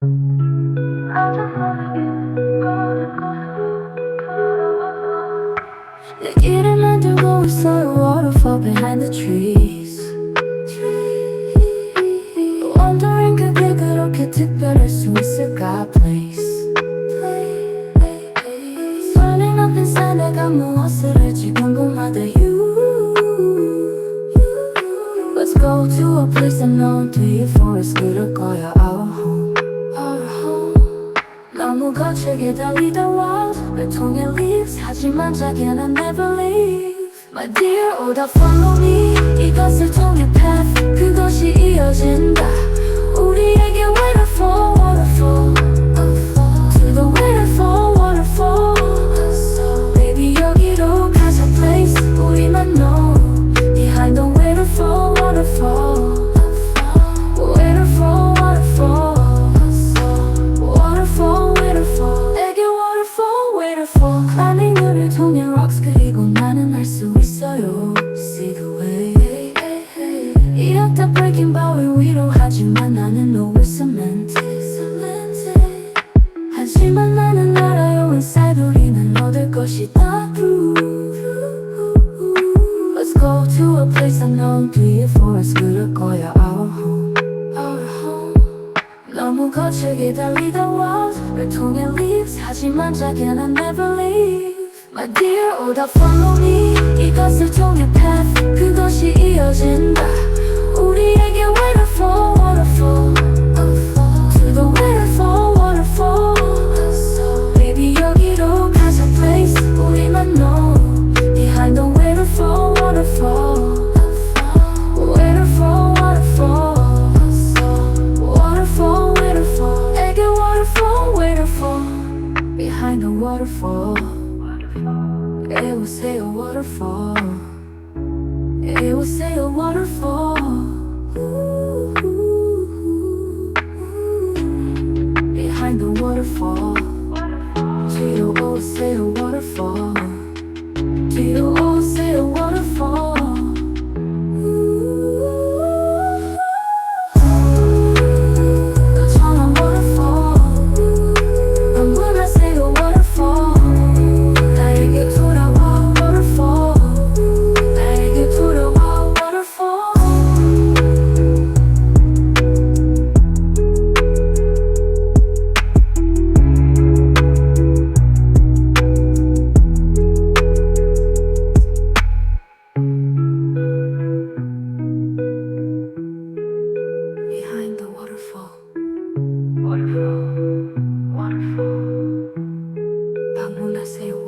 내 길을 만들고 있어요. Waterfall behind the trees. Wondering 그게 그렇게 특별할 수 있을까 place. Burning up inside 내가 무엇을 할지 궁금하다 you. Let's go to a place unknown to you for it's 그럴 거야 our home. Our home. 너무 거칠게 달리다 walls 왜 통해 leaves 하지만 자기야 난 never leave. My dear oh 다 follow me 이것을 통해 path 그것이 이어진다 우리에게 waterfall waterfall to the waterfall waterfall baby 여기로 가자 place 우리만 know behind the waterfall waterfall waterfall waterfall waterfall waterfall 에게 waterfall waterfall climbing 물을 통해 rocks 그리고 나는 알 수 있어요 see the way 이렇다 breaking bower 위로 하지만 나는 always cemented 하지만 나는 알아요 inside 우리는 얻을 것이다 Let's go to a place unknown to you for it's 그럴 거야 our home our home 너무 거칠게 달리다 walls 왜 통해 leaves 하지만 자기야 난 never leave My dear oh 다 follow me 이것을 통해 path 그것이 이어진다 우리에게 waterfall waterfall to the waterfall waterfall baby 여기로 가자 place 우리만 know behind the waterfall waterfall waterfall waterfall waterfall waterfall 에게 waterfall waterfall behind the waterfall It will say a waterfall It will say a waterfall behind the waterfall Tito oh say a waterfall Tito oh say a waterfall 거창한 waterfall 너무나 say a waterfall 나에게 돌아와 waterfall 나에게 돌아와 waterfall behind the waterfall waterfall waterfall 방문하세요